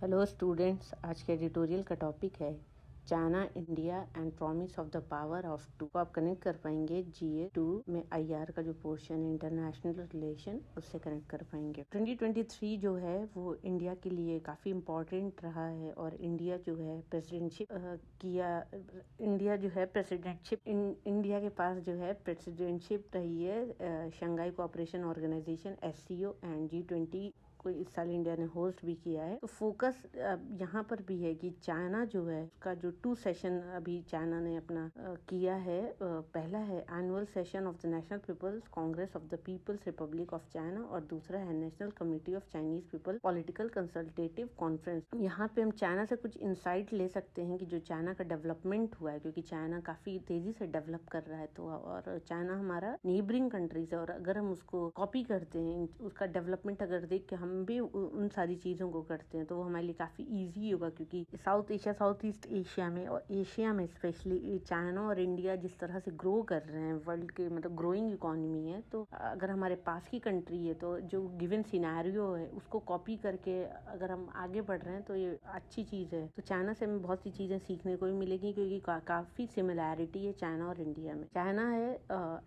Hello students, आज के editorial का टॉपिक है China India and promise of the power of two. को आप कनेक्ट कर पाएंगे GA 2 में IR का जो पोर्शन है इंटरनेशनल रिलेशन, उससे कनेक्ट कर पाएंगे। 2023 जो है वो इंडिया के लिए काफ़ी इम्पोर्टेंट रहा है और इंडिया जो है इंडिया के पास जो है प्रेसिडेंटशिप रही है Shanghai Cooperation Organisation SCO and G20 को इस साल इंडिया ने होस्ट भी किया है। तो फोकस यहाँ पर भी है कि चाइना जो है उसका जो 2 सेशन अभी चाइना ने अपना किया है। पहला है annual session of the National People's Congress of the People's Republic of China और दूसरा है National Committee of Chinese People Political Consultative Conference. यहाँ पे हम चाइना से कुछ इंसाइट ले सकते हैं कि जो चाइना का डेवलपमेंट हुआ है, क्योंकि चाइना काफी तेजी से डेवलप कर रहा है। तो और चाइना हमारा नेबरिंग कंट्रीज है और अगर हम उसको कॉपी करते हैं, उसका डेवलपमेंट अगर देख के हम भी उन सारी चीजों को करते हैं तो वो हमारे लिए काफी इजी होगा। क्योंकि south Asia, south east Asia में और एशिया में स्पेशली चाइना और इंडिया जिस तरह से ग्रो कर रहे हैं, वर्ल्ड के मतलब ग्रोइंग इकोनॉमी है, तो अगर हमारे पास की कंट्री है तो जो गिवन सिनेरियो है उसको कॉपी करके अगर हम आगे बढ़ रहे हैं तो ये अच्छी चीज है। तो चाइना से हमें बहुत सी चीजें सीखने को भी मिलेगी क्योंकि काफी सिमिलैरिटी है चाइना और इंडिया में। चाइना है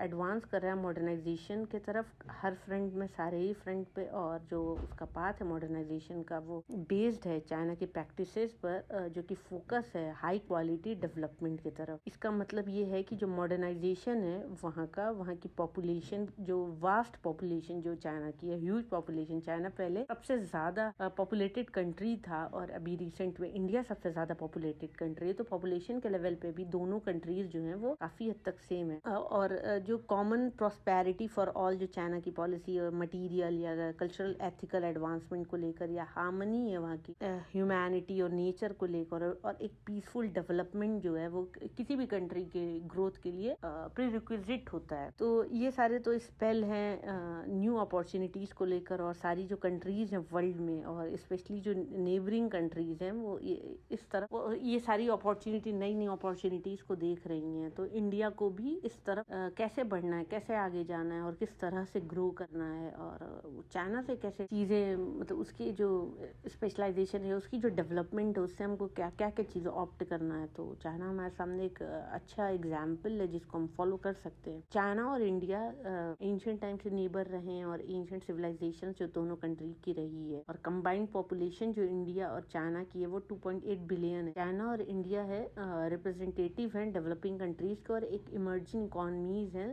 एडवांस कर रहा है मॉडर्नाइजेशन की तरफ हर फ्रंट में, सारे ही फ्रंट पे, और जो उसका पाथ है मॉडर्नाइजेशन का वो बेस्ड है चाइना की प्रैक्टिसेस पर, जो कि फोकस है हाई क्वालिटी डेवलपमेंट की तरफ। इसका मतलब ये है कि जो मॉडर्नाइजेशन है वहाँ की पॉपुलेशन, जो वास्ट पॉपुलेशन जो चाइना की है, ह्यूज पॉपुलेशन। चाइना पहले सबसे ज्यादा पॉपुलेटेड कंट्री था और अभी रिसेंट में इंडिया सबसे ज्यादा पॉपुलेटेड कंट्री है। तो पॉपुलेशन के लेवल पे भी दोनों कंट्रीज जो है वो काफी हद तक सेम है। और जो कॉमन प्रॉस्पेरिटी फॉर ऑल जो चाइना की पॉलिसी और मटीरियल या कल्चरल एथिकल एडवांसमेंट को लेकर या हार्मनी है वहाँ की ह्यूमैनिटी और नेचर को लेकर, और एक पीसफुल डेवलपमेंट जो है वो किसी भी कंट्री के ग्रोथ के लिए प्रीरिक्विजिट होता है। तो ये सारे तो स्पेल हैं न्यू अपॉर्चुनिटीज को लेकर, और सारी जो कंट्रीज हैं वर्ल्ड में और स्पेशली जो नेबरिंग कंट्रीज हैं वो इस तरफ ये सारी अपॉर्चुनिटी, नई नई अपॉर्चुनिटीज को देख रही हैं। तो इंडिया को भी इस तरफ कैसे बढ़ना है, कैसे आगे जाना है और किस तरह से ग्रो करना है, और चाइना से कैसे चीजें, मतलब उसकी जो स्पेशलाइजेशन है, उसकी जो डेवलपमेंट है, उससे हमको क्या क्या क्या चीजें ऑप्ट करना है। तो चाइना हमारे सामने एक अच्छा एग्जाम्पल है जिसको हम फॉलो कर सकते हैं। चाइना और इंडिया एंशिएंट टाइम से नेबर रहे हैं और एंशिएंट सिविलाइजेशन जो दोनों कंट्री की रही है, और कंबाइंड पॉपुलेशन जो इंडिया और चाइना की है वो 2.8 बिलियन है। चाइना और इंडिया है रिप्रेजेंटेटिव है डेवलपिंग कंट्रीज के और एक इमर्जिंग इकोनॉमीज है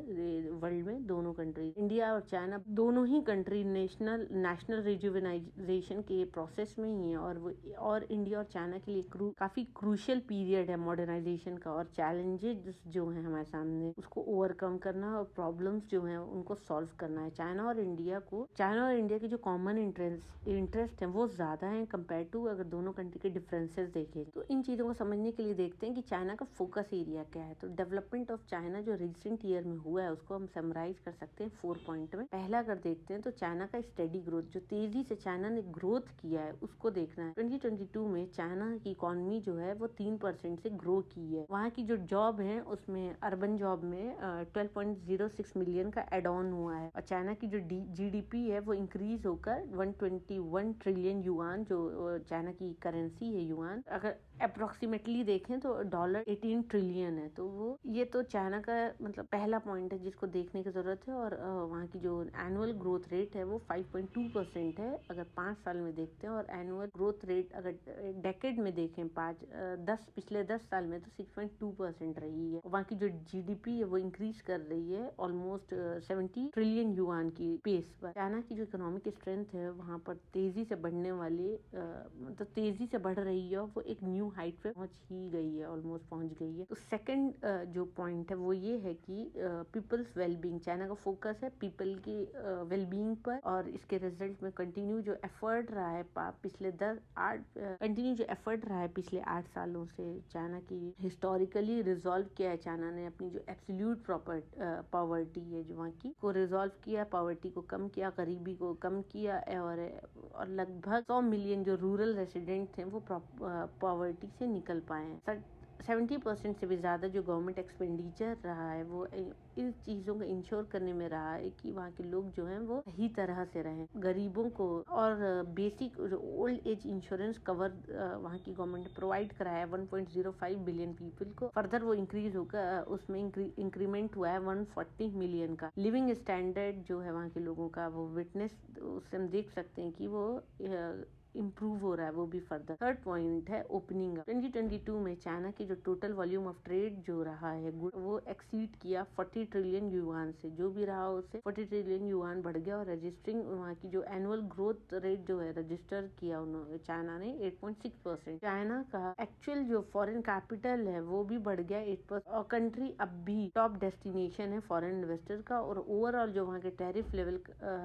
वर्ल्ड में। दोनों कंट्री इंडिया और चाइना दोनों ही कंट्री नेशनल रिजुवेनाइजेशन के प्रोसेस में ही है, और इंडिया और चाइना के लिए काफी क्रूशियल पीरियड है मॉडर्नाइजेशन का। और चैलेंजेस जो है हमारे सामने उसको ओवरकम करना और प्रॉब्लम्स जो है उनको सॉल्व करना है। चाइना और इंडिया के जो कॉमन इंटरेस्ट है वो ज्यादा है कंपेयर टू अगर दोनों कंट्री के डिफरेंसेस देखें। तो इन चीजों को समझने के लिए देखते हैं कि चाइना का फोकस एरिया क्या है। तो डेवलपमेंट ऑफ चाइना जो रिसेंट ईयर में हुआ है उसको हम समराइज कर सकते हैं 4 पॉइंट में। पहला अगर देखते हैं तो चाइना का स्टेडी ग्रोथ, जो तेजी से चाइना ने ग्रोथ किया है उसको देखना है। 2022 में चाइना की इकोनॉमी जो है वो 3% से ग्रो की है। वहाँ की जो जॉब है उसमें अर्बन जॉब में 12.06 मिलियन का एड ऑन हुआ है, और चाइना की जो GDP है वो इंक्रीज होकर 121 ट्रिलियन युआन, जो चाइना की करेंसी है युआन, अगर अप्रोक्सीमेटली देखें तो $18 ट्रिलियन है। तो वो ये तो चाइना का मतलब पहला पॉइंट है जिसको देखने की जरूरत है। और वहाँ की जो एनुअल ग्रोथ रेट है वो 5.2% है अगर 5 साल में देखते हैं, और एनुअल ग्रोथ रेट अगर डेकेड में देखें पिछले 10 साल में तो 6.2% रही है। वहाँ की जो GDP है वो इंक्रीज कर रही है ऑलमोस्ट 70 ट्रिलियन युआन की पेस पर। चाइना की जो इकोनॉमिक स्ट्रेंथ है वहाँ पर तेजी से बढ़ने वाली मतलब तेजी से बढ़ रही है, और वो एक न्यू हाइट पे पहुंच ही गई है, ऑलमोस्ट पहुंच गई है। तो सेकंड जो पॉइंट है वो ये है कि पीपल्स वेलबींग, चाइना का फोकस है पीपल की वेलबींग पर, और इसके रिजल्ट में कंटिन्यू जो एफर्ट रहा है पिछले 8 सालों से चाइना की हिस्टोरिकली रिजॉल्व किया है। चाइना ने अपनी जो एब्सोल्यूट पॉवर्टी है जो वहाँ की को रिजॉल्व किया, पॉवर्टी को कम किया, गरीबी को कम किया, और लगभग 100 मिलियन जो रूरल रेसिडेंट थे वो पॉवर्टी से निकल पाए हैं। 70% से भी ज़्यादा जो गवर्नमेंट एक्सपेंडिचर रहा है वो इन चीज़ों को इंश्योर करने में रहा है कि वहाँ के लोग जो हैं वो सही तरह से रहें, गरीबों को। और basic old age insurance cover वहाँ की गवर्नमेंट ने प्रोवाइड कराया है 1.05 बिलियन पीपल को। फर्दर वो इंक्रीज होकर उसमें इंक्रीमेंट हुआ है 140 मिलियन का। लिविंग स्टैंडर्ड जो है वहाँ के लोगों का वो विटनेस उससे हम देख सकते हैं कि वो इम्प्रूव हो रहा है वो भी फर्दर। थर्ड पॉइंट है ओपनिंग अप। 2022 में चाइना की जो टोटल वॉल्यूम ऑफ ट्रेड जो रहा है वो एक्सीड किया 40 ट्रिलियन युआन से। जो भी रहा उससे 40 ट्रिलियन युआन बढ़ गया। और रजिस्टरिंग वहाँ की जो एनुअल ग्रोथ रेट जो है रजिस्टर किया उन्होंने चाइना ने 8.6%। चाइना का एक्चुअल जो फॉरेन कैपिटल है वो भी बढ़ गया 8%। और कंट्री अब भी टॉप डेस्टिनेशन है फॉरेन इन्वेस्टर का। और ओवरऑल जो वहाँ के टैरिफ लेवल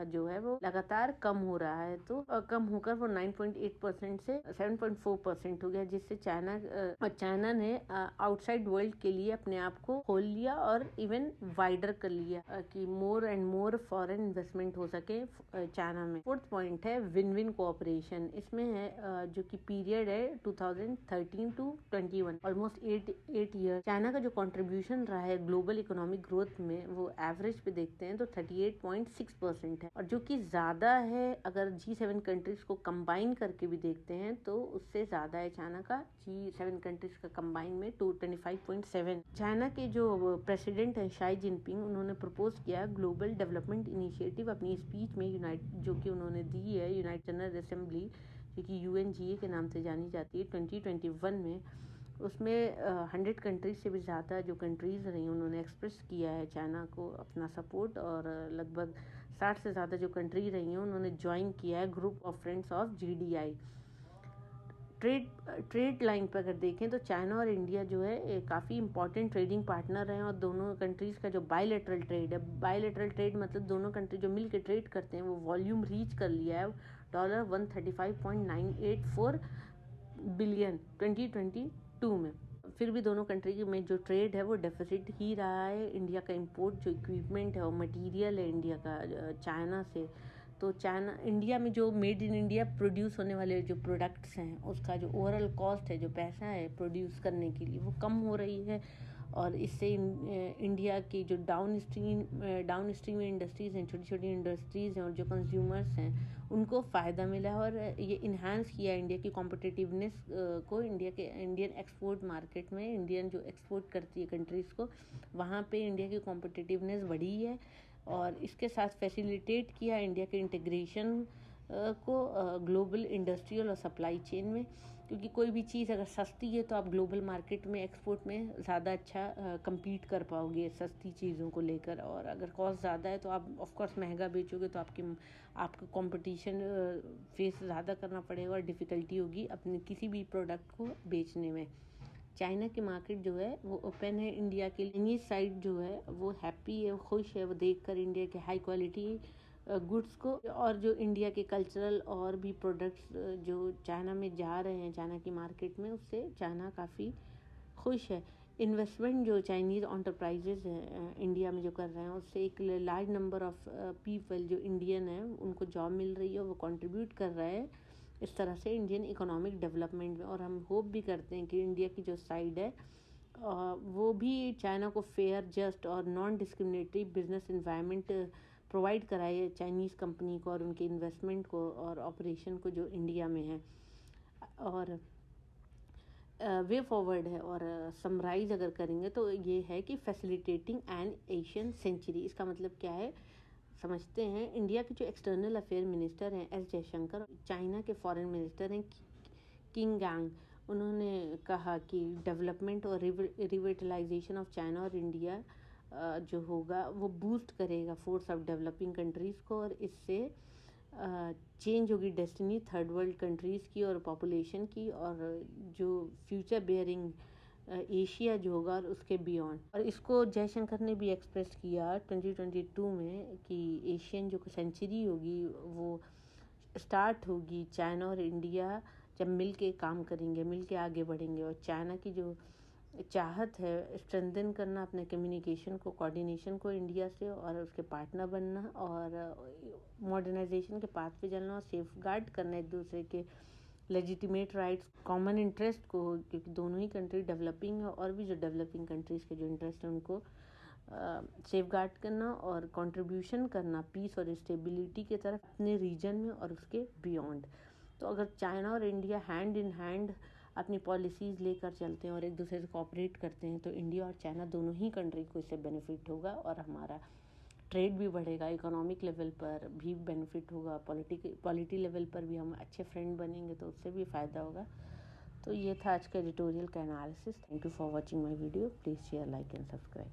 जो है वो लगातार कम हो रहा है। तो कम होकर वो 9.8% से 7.4% हो गया, जिससे चाइना ने आउटसाइड वर्ल्ड के लिए अपने आप को खोल लिया और इवन वाइडर कर लिया कि more and more foreign investment हो सके चाइना में। फोर्थ पॉइंट है विन विन कोऑपरेशन। इसमें है जो कि पीरियड है 2013 to 21, ऑलमोस्ट 8 ईयर। चाइना का जो कंट्रीब्यूशन रहा है ग्लोबल इकोनॉमिक ग्रोथ में वो एवरेज पे देखते हैं तो 38.6% है। और जो कि ज्यादा है अगर G7 कंट्रीज को कंबाइन करके भी देखते हैं तो उससे ज्यादा है चाइना का G7 कंट्रीज का कंबाइन में 25.7। चाइना के जो प्रेसिडेंट है शाई जिनपिंग, उन्होंने प्रपोज किया ग्लोबल डेवलपमेंट इनिशिएटिव अपनी स्पीच में जो कि उन्होंने दी है यूनाइटेड जनरल असेंबली जो कि UNGA के नाम से जानी जाती है 2021 में। उसमें 100 कंट्रीज से भी ज़्यादा जो कंट्रीज़ रही उन्होंने एक्सप्रेस किया है चाइना को अपना सपोर्ट। और लगभग 60 से ज़्यादा जो कंट्री रही हैं उन्होंने ज्वाइन किया है group of friends of GDI। Trade line पर अगर देखें तो चाइना और इंडिया जो है काफ़ी इंपॉर्टेंट ट्रेडिंग पार्टनर हैं। और दोनों कंट्रीज़ का जो बायलैटरल ट्रेड है, बायलैटरल ट्रेड मतलब दोनों कंट्री जो मिल के ट्रेड करते हैं वो वॉल्यूम रीच कर लिया है $135.984 बिलियन 2022 में। फिर भी दोनों कंट्री में जो ट्रेड है वो डेफिसिट ही रहा है। इंडिया का इंपोर्ट जो इक्विपमेंट है और मटेरियल है इंडिया का चाइना से, तो चाइना इंडिया में जो मेड इन इंडिया प्रोड्यूस होने वाले जो प्रोडक्ट्स हैं उसका जो ओवरऑल कॉस्ट है, जो पैसा है प्रोड्यूस करने के लिए, वो कम हो रही है। और इससे इंडिया की जो डाउन स्ट्रीम इंडस्ट्रीज़ हैं, छोटी छोटी इंडस्ट्रीज़ हैं और जो कंज्यूमर्स हैं उनको फ़ायदा मिला है। और ये इन्हांस किया इंडिया की कॉम्पिटिटिवनेस को। इंडियन एक्सपोर्ट मार्केट में इंडियन जो एक्सपोर्ट करती है कंट्रीज़ को, वहाँ पे इंडिया की कॉम्पिटिटिवनेस बढ़ी है। और इसके साथ फैसिलिटेट किया इंडिया के इंटीग्रेशन को ग्लोबल इंडस्ट्रियल और सप्लाई चेन में। क्योंकि कोई भी चीज़ अगर सस्ती है तो आप ग्लोबल मार्केट में एक्सपोर्ट में ज़्यादा अच्छा compete कर पाओगे सस्ती चीज़ों को लेकर। और अगर कॉस्ट ज़्यादा है तो आप ऑफकोर्स महंगा बेचोगे तो आपका कंपटीशन फेस ज़्यादा करना पड़ेगा और डिफ़िकल्टी होगी अपने किसी भी प्रोडक्ट को बेचने में। चाइना की मार्केट जो है वो ओपन है इंडिया के लिए। चाइनीज साइड जो है वो हैप्पी है, खुश है वो देखकर इंडिया के हाई क्वालिटी गुड्स को। और जो इंडिया के कल्चरल और भी प्रोडक्ट्स जो चाइना में जा रहे हैं चाइना की मार्केट में, उससे चाइना काफ़ी खुश है। इन्वेस्टमेंट जो चाइनीज़ एंटरप्राइजेज हैं इंडिया में जो कर रहे हैं उससे एक लार्ज नंबर ऑफ पीपल जो इंडियन हैं उनको जॉब मिल रही है, वो कंट्रीब्यूट कर रहे हैं इस तरह से इंडियन इकोनॉमिक डेवलपमेंट में। और हम होप भी करते हैं कि इंडिया की जो साइड है वो भी चाइना को फेयर, जस्ट और non discriminatory business environment provide कराए चाइनीज़ कंपनी को और उनके इन्वेस्टमेंट को और ऑपरेशन को जो इंडिया में है। और वे फॉरवर्ड है। और समराइज अगर करेंगे तो ये है कि फैसिलिटेटिंग एन एशियन सेंचुरी। इसका मतलब क्या है समझते हैं। इंडिया के जो एक्सटर्नल अफेयर मिनिस्टर हैं S जयशंकर, चाइना के फॉरेन मिनिस्टर हैं किंग गांग, उन्होंने कहा कि डेवलपमेंट और रिविटलाइजेशन ऑफ चाइना और इंडिया जो होगा वो बूस्ट करेगा फोर्स ऑफ डेवलपिंग कंट्रीज़ को। और इससे चेंज होगी डेस्टिनी थर्ड वर्ल्ड कंट्रीज़ की और पॉपुलेशन की, और जो फ्यूचर बेयरिंग एशिया जो होगा और उसके बियॉन्ड। और इसको जयशंकर ने भी एक्सप्रेस किया 2022 में कि एशियन जो सेंचुरी होगी वो स्टार्ट होगी चाइना और इंडिया जब मिल के काम करेंगे, मिल के आगे बढ़ेंगे। और चाइना की जो चाहत है स्ट्रेंथन करना अपने कम्युनिकेशन को, कोऑर्डिनेशन को इंडिया से और उसके पार्टनर बनना और मॉडर्नाइजेशन के पाथ पे चलना और सेफ गार्ड करना एक दूसरे के लेजिटिमेट राइट्स, कॉमन इंटरेस्ट को, क्योंकि दोनों ही कंट्री डेवलपिंग है और भी जो डेवलपिंग कंट्रीज़ के जो इंटरेस्ट हैं उनको सेफगार्ड करना और कंट्रीब्यूशन करना पीस और स्टेबिलिटी की तरफ अपने रीजन में और उसके बियॉन्ड। तो अगर चाइना और इंडिया हैंड इन हैंड अपनी पॉलिसीज़ लेकर चलते हैं और एक दूसरे से कोऑपरेट करते हैं तो इंडिया और चाइना दोनों ही कंट्री को इससे बेनिफिट होगा और हमारा ट्रेड भी बढ़ेगा, इकोनॉमिक लेवल पर भी बेनिफिट होगा, पॉलिटी लेवल पर भी हम अच्छे फ्रेंड बनेंगे तो उससे भी फ़ायदा होगा। तो ये था आज का एडिटोरियल का analysis. Thank you for watching my video. Please share, like and subscribe.